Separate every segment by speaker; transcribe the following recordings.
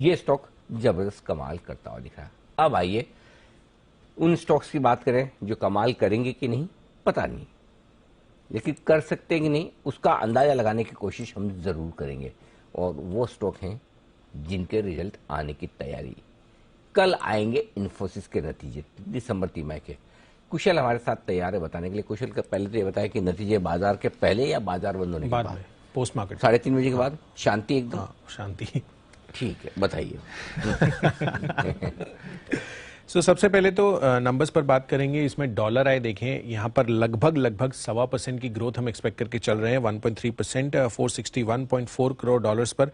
Speaker 1: ये स्टॉक जबरदस्त कमाल करता हुआ दिख रहा है। अब आइए उन स्टॉक्स की बात करें जो कमाल करेंगे कि नहीं पता नहीं, लेकिन कर सकते हैं कि नहीं उसका अंदाजा लगाने की कोशिश हम जरूर करेंगे। और वो स्टॉक हैं जिनके रिजल्ट आने की तैयारी। कल आएंगे इन्फोसिस के नतीजे दिसंबर तिमाही के। कुशल हमारे साथ तैयार है बताने के लिए। कुशल का पहले तो ये बताया कि नतीजे बाजार के पहले या बाजार बंद होने के बाद?
Speaker 2: पोस्ट मार्केट
Speaker 1: 3:30 बजे के बाद शांति एकदम।
Speaker 2: हाँ, शांति।
Speaker 1: ठीक है, बताइए।
Speaker 2: सबसे पहले तो नंबर्स पर बात करेंगे। इसमें डॉलर आए देखें, यहाँ पर लगभग 1.25% की ग्रोथ हम एक्सपेक्ट करके चल रहे हैं, 1.3%, 461.4 करोड़ डॉलर्स पर।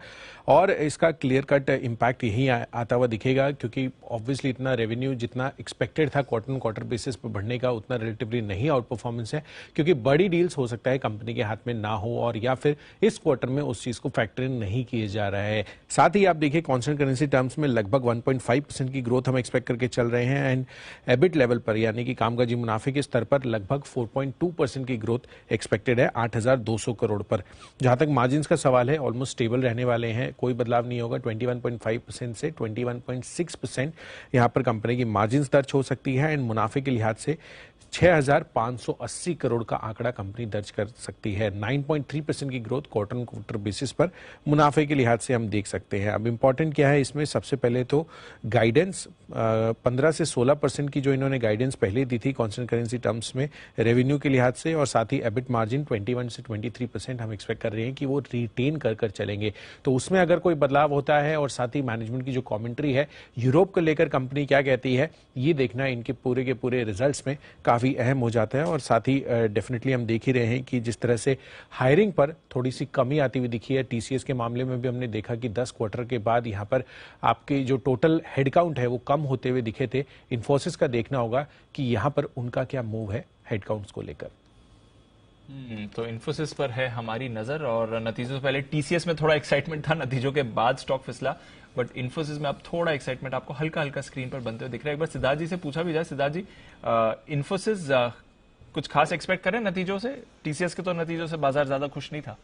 Speaker 2: और इसका क्लियर कट इम्पैक्ट यही आता हुआ दिखेगा, क्योंकि ऑब्वियसली इतना रेवेन्यू जितना एक्सपेक्टेड था क्वार्टर ऑन क्वार्टर बेसिस पर बढ़ने का, उतना रिलेटिवली नहीं आउट परफॉर्मेंस है, क्योंकि बड़ी डील्स हो सकता है कंपनी के हाथ में ना हो, और या फिर इस क्वार्टर में उस चीज को फैक्टर इन नहीं किए जा रहा है। साथ ही आप देखिए कॉन्स्टेंट करेंसी टर्म्स में लगभग 1.5% की ग्रोथ हम एक्सपेक्ट करके चल रहे हैं, एंड एबिट लेवल पर यानी कि कामकाजी मुनाफे के स्तर पर लगभग 4.2% की ग्रोथ एक्सपेक्टेड है 8,200 करोड़ पर। जहां तक मार्जिन्स का सवाल है, ऑलमोस्ट स्टेबल रहने वाले हैं, कोई बदलाव नहीं होगा। 21.5% से 21.6% यहां पर कंपनी की मार्जिन्स दर्ज हो सकती है, एंड मुनाफे के लिहाज से 6,580 करोड़ का आंकड़ा कंपनी दर्ज कर सकती है। 9.3% की growth quarter on quarter basis पर मुनाफे के लिहाज से हम देख सकते हैं। अब इंपॉर्टेंट क्या है इसमें, सबसे पहले तो गाइडेंस 15 से 16% की जो इन्होंने गाइडेंस पहले दी थी कांस्टेंट करेंसी टर्म्स में रेवेन्यू के लिहाज से, और साथ ही एबिट मार्जिन 21 से 23% हम एक्सपेक्ट कर रहे हैं कि वो रिटेन कर चलेंगे। तो उसमें अगर कोई बदलाव होता है, और साथ ही मैनेजमेंट की जो कॉमेंट्री है यूरोप को लेकर कंपनी क्या कहती है, ये देखना इनके पूरे के पूरे रिजल्ट्स में काफी अहम हो जाता है। और साथ ही डेफिनेटली हम देख ही रहे हैं कि जिस तरह से हायरिंग पर थोड़ी सी कमी आती हुई दिखी है, टीसीएस के मामले में भी हमने देखा कि 10 क्वार्टर के बाद यहाँ पर आपके जो टोटल हेडकाउंट है वो कम होते हुए दिखे थे। इन्फोसिस का देखना होगा कि यहाँ पर उनका क्या मूव है हेडकाउंट्स को लेकर।
Speaker 3: तो इन्फोसिस पर है हमारी नजर, और नतीजों से पहले टीसीएस में थोड़ा एक्साइटमेंट था, नतीजों के बाद स्टॉक फिसला, बट इन्फोसिस में अब थोड़ा एक्साइटमेंट आपको हल्का हल्का स्क्रीन पर बनते हुए दिख रहा है। एक बार सिद्धार्थ जी से पूछा भी जाए। सिद्धार्थ जी, इन्फोसिस कुछ खास एक्सपेक्ट करें नतीजों से? टीसीएस के तो नतीजों से बाजार ज्यादा खुश नहीं था।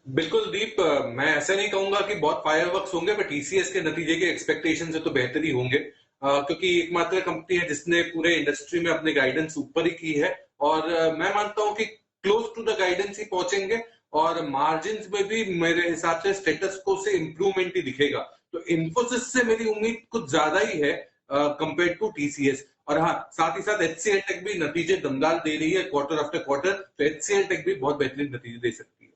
Speaker 4: बिल्कुल दीप, मैं ऐसा नहीं कहूंगा कि बहुत फायरवर्क्स होंगे, बट टीसीएस के नतीजे के एक्सपेक्टेशन से तो बेहतर ही होंगे, क्योंकि एकमात्र कंपनी है जिसने पूरे इंडस्ट्री में अपने गाइडेंस ऊपर ही की है, और मैं मानता हूं कि क्लोज टू द गाइडेंस ही पहुंचेंगे, और मार्जिन में भी मेरे हिसाब से स्टेटस को से इंप्रूवमेंट ही दिखेगा। तो इन्फोसिस से मेरी उम्मीद कुछ ज्यादा ही है कंपेयर टू टीसीएस। और हाँ, साथ ही साथ एचसीएल टेक भी नतीजे दमदार दे रही है क्वार्टर आफ्टर क्वार्टर, तो एचसीएल टेक भी बहुत बेहतरीन नतीजे दे सकती है।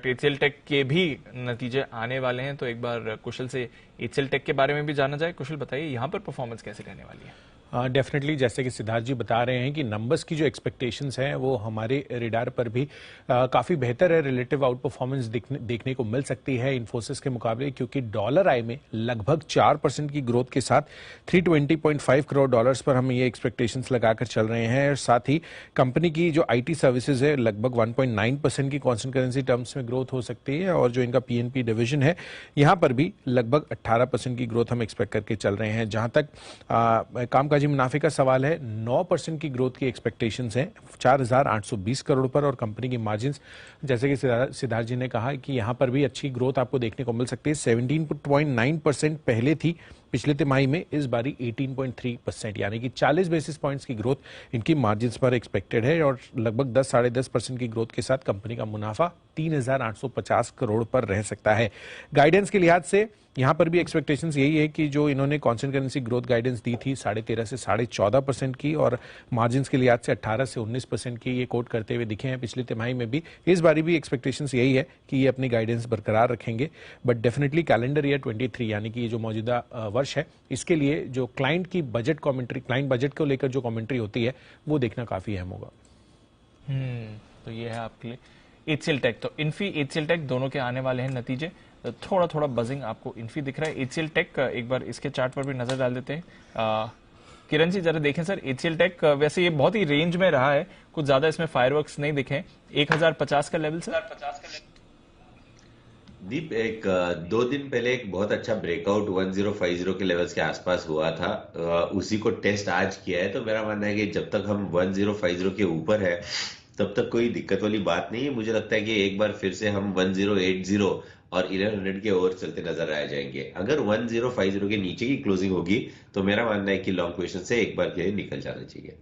Speaker 3: एचसीएल टेक के भी नतीजे आने वाले हैं, तो एक बार कुशल से एचसीएल टेक के बारे में भी जाना जाए। कुशल बताइए यहाँ पर परफॉर्मेंस कैसे रहने वाली है?
Speaker 2: डेफिनेटली जैसे कि सिद्धार्थ जी बता रहे हैं कि नंबर्स की जो एक्सपेक्टेशंस हैं वो हमारे रिडार पर भी काफ़ी बेहतर है। रिलेटिव आउट परफॉर्मेंस देखने को मिल सकती है इन्फोसिस के मुकाबले, क्योंकि डॉलर आई में लगभग 4% की ग्रोथ के साथ 320.5 करोड़ डॉलर्स पर हम ये एक्सपेक्टेशंस लगाकर चल रहे हैं। और साथ ही कंपनी की जो आईटी सर्विसेज है लगभग 1.9% की कॉन्स्टेंट करेंसी टर्म्स में ग्रोथ हो सकती है, और जो इनका पीएनपी डिवीजन है यहाँ पर भी लगभग 18% की ग्रोथ हम एक्सपेक्ट करके चल रहे हैं। जहां तक कामकाजी मुनाफे का सवाल है, 9% की ग्रोथ की एक्सपेक्टेशंस हैं 4,820 करोड़ पर, और कंपनी की मार्जिन्स जैसे कि सिद्धार्थ जी ने कहा कि यहां पर भी अच्छी ग्रोथ आपको देखने को मिल सकती है। 17.9% पहले थी पिछले तिमाही में, इस बारी 18.3%, यानी कि 40 बेसिस पॉइंट्स की ग्रोथ इनकी मार्जिन्स पर एक्सपेक्टेड है, और लगभग 10-10.5% की ग्रोथ के साथ कंपनी का मुनाफा 3,850 करोड़ पर रह सकता है। गाइडेंस के लिहाज से यहां पर भी एक्सपेक्टेशंस यही है कि जो इन्होंने कांस्टेंट करेंसी ग्रोथ गाइडेंस दी थी 13.5 से 14.5% की, और मार्जिन्स के लिहाज से 18 से 19% की ये कोट करते हुए दिखे हैं पिछली तिमाही में भी। इस बारी भी एक्सपेक्टेशंस यही है कि ये अपनी गाइडेंस बरकरार रखेंगे, बट डेफिनेटली कैलेंडर ईयर 23 यानी कि ये जो मौजूदा वर्ष है, इसके लिए जो क्लाइंट की बजट कमेंट्री, क्लाइंट बजट को लेकर जो कमेंट्री होती है वो देखना काफी अहम होगा।
Speaker 3: तो ये है आपके लिए एचसीएल टेक। तो इन्फी एचसीएल टेक दोनों के आने वाले हैं नतीजे। थोड़ा थोड़ा बजिंग आपको इन्फी दिख रहा है। एचसीएल टेक एक बार इसके चार्ट पर भी नजर डाल देते हैं। किरण जी जरा देखें सर, एचसीएल टेक वैसे ये बहुत ही रेंज में रहा है, कुछ ज्यादा इसमें फायरवर्क्स नहीं दिखे। 1050 का लेवल सर।
Speaker 5: दीप, एक 2 दिन पहले एक बहुत अच्छा ब्रेकआउट 1050 के लेवल्स के आसपास हुआ था, उसी को टेस्ट आज किया है। तो मेरा मानना है कि जब तक हम 1050 के ऊपर है तब तक कोई दिक्कत वाली बात नहीं है। मुझे लगता है कि एक बार फिर से हम 1080 और 1100 के ओवर चलते नजर आ जाएंगे। अगर 1050 के नीचे की क्लोजिंग होगी तो मेरा मानना है कि लॉन्ग पोजीशन से एक बार के लिए निकल जाना चाहिए।